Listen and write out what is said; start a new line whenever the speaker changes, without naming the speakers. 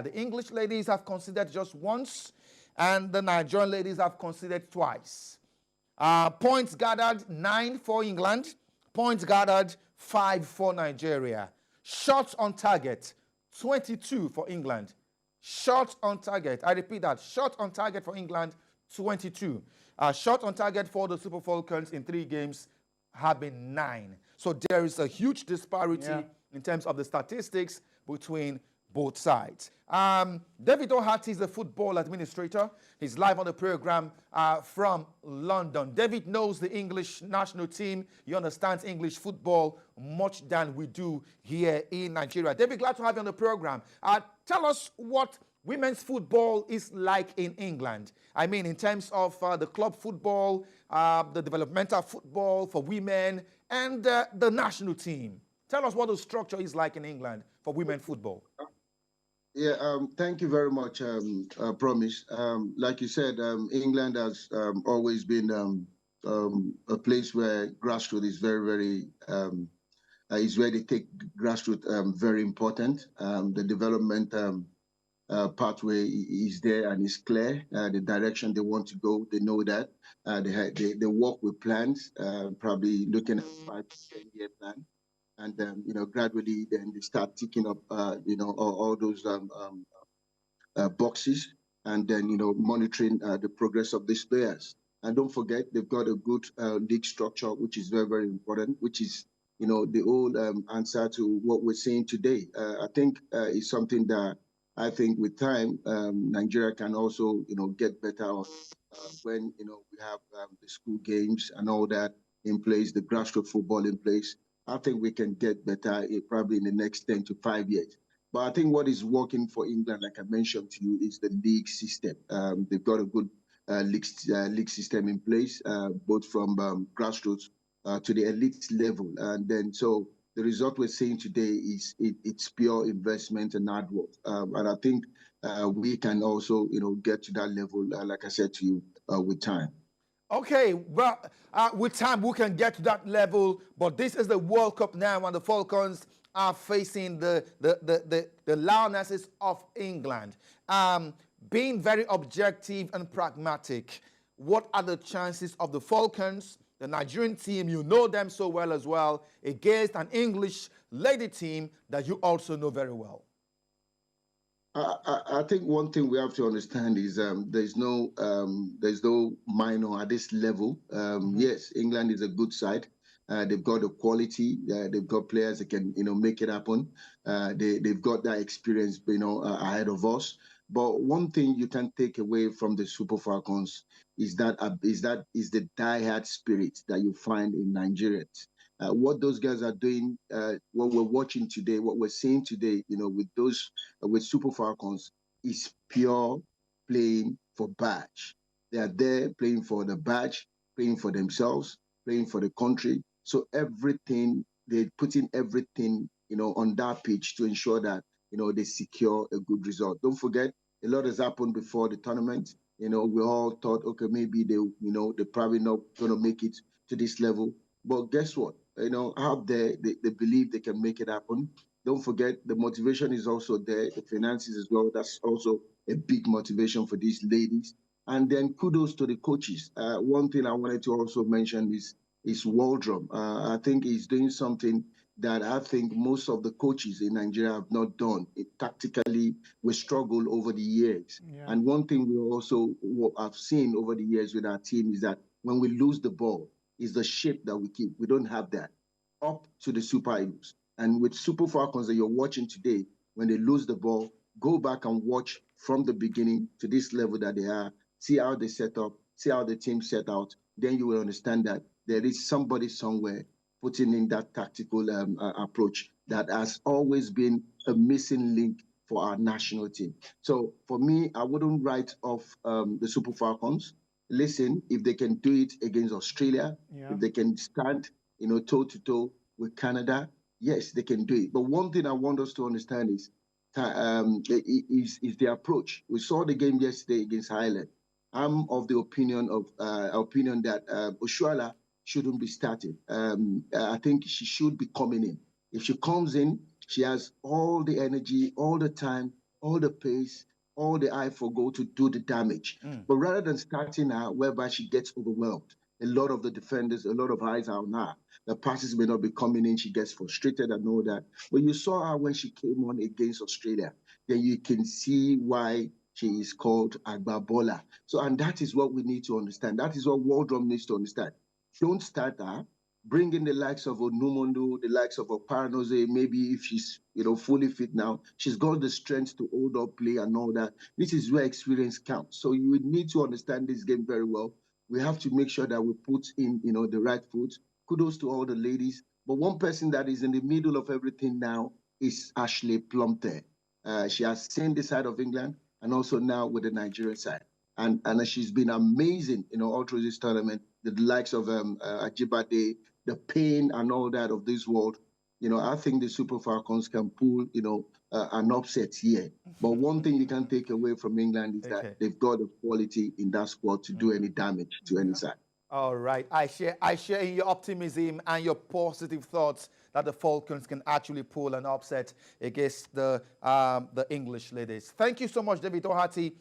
The English ladies have conceded just once, and the Nigerian ladies have conceded twice. Points gathered 9 for England, points gathered 5 for Nigeria. Shots on target 22 for England. Shots on target, I repeat that, shots on target for England 22. Shots on target for the Super Falcons in 3 games have been 9. So there is a huge disparity in terms of the statistics between both sides. David O'Hati is the football administrator. He's live on the program from London. David knows the English national team. He understands English football much than we do here in Nigeria. David, glad to have you on the program. Tell us what women's football is like in England. I mean, in terms of the club football, the developmental football for women, and the national team. Tell us what the structure is like in England for women football.
Yeah, thank you very much, Promise. Like you said, England has always been a place where grassroots is very, is where they take grassroots very important. The development pathway is there and is clear. The direction they want to go, they know that. They work with plans, probably looking at 5 to 10-year plan. And gradually, then they start ticking up, all those boxes, and then monitoring the progress of these players. And don't forget, they've got a good league structure, which is very important. Which is the old answer to what we're seeing today. I think is something that I think with time Nigeria can also get better on when we have the school games and all that in place, the grassroots football in place. I think we can get better probably in the next 10 to 5 years. But I think what is working for England, like I mentioned to you, is the league system. They've got a good league system in place, both from grassroots to the elite level. And then so the result we're seeing today is it's pure investment and hard work. And I think we can also get to that level, like I said to you, with time.
Okay, well, with time we can get to that level, but this is the World Cup now, and the Falcons are facing the Lionesses of England. Being very objective and pragmatic, what are the chances of the Falcons, the Nigerian team, you know them so well as well, against an English lady team that you also know very well?
I think one thing we have to understand is there's no minor at this level. Yes, England is a good side. They've got the quality. They've got players that can make it happen. They've got that experience ahead of us. But one thing you can take away from the Super Falcons is the die-hard spirit that you find in Nigerians. What those guys are doing, what we're watching today, what we're seeing today, with Super Falcons is pure playing for badge. They are there playing for the badge, playing for themselves, playing for the country. So everything, they put in everything, on that pitch to ensure that, they secure a good result. Don't forget, a lot has happened before the tournament. We all thought, okay, maybe they're probably not going to make it to this level. But guess what? Out there, they believe they can make it happen. Don't forget, the motivation is also there, the finances as well. That's also a big motivation for these ladies. And then kudos to the coaches. One thing I wanted to also mention is Waldron. I think he's doing something that I think most of the coaches in Nigeria have not done. Tactically, we struggle over the years. Yeah. And one thing we also have seen over the years with our team is that when we lose the ball, is the shape that we keep. We don't have that up to the Super Eagles. And with Super Falcons that you're watching today, when they lose the ball, go back and watch from the beginning to this level that they are, see how they set up, see how the team set out, then you will understand that there is somebody somewhere putting in that tactical approach that has always been a missing link for our national team. So for me, I wouldn't write off the Super Falcons. Listen, if they can do it against Australia, if they can stand, toe-to-toe with Canada, yes, they can do it. But one thing I want us to understand is the approach. We saw the game yesterday against Ireland. I'm of the opinion that Oshuala shouldn't be starting. I think she should be coming in. If she comes in, she has all the energy, all the time, all the pace, all the eye for goal to do the damage. But rather than starting her whereby she gets overwhelmed, a lot of the defenders, a lot of eyes are on her. The passes may not be coming in. She gets frustrated and all that. But you saw her when she came on against Australia. Then you can see why she is called Agbabola. So, and that is what we need to understand. That is what Waldrom needs to understand. Don't start her. Bring in the likes of Onumundo, the likes of Oparanoze. Maybe if she's fully fit now, she's got the strength to hold up play and all that. This is where experience counts. So you would need to understand this game very well. We have to make sure that we put in the right foot. Kudos to all the ladies. But one person that is in the middle of everything now is Ashley Plumter. She has seen the side of England and also now with the Nigerian side. And she's been amazing, all through this tournament. The likes of Ajibade, the pain and all that of this world. I think the Super Falcons can pull, an upset here. But one thing you can take away from England is that they've got the quality in that squad to do any damage to any side.
All right. I share in your optimism and your positive thoughts that the Falcons can actually pull an upset against the English ladies. Thank you so much, David O'Hati.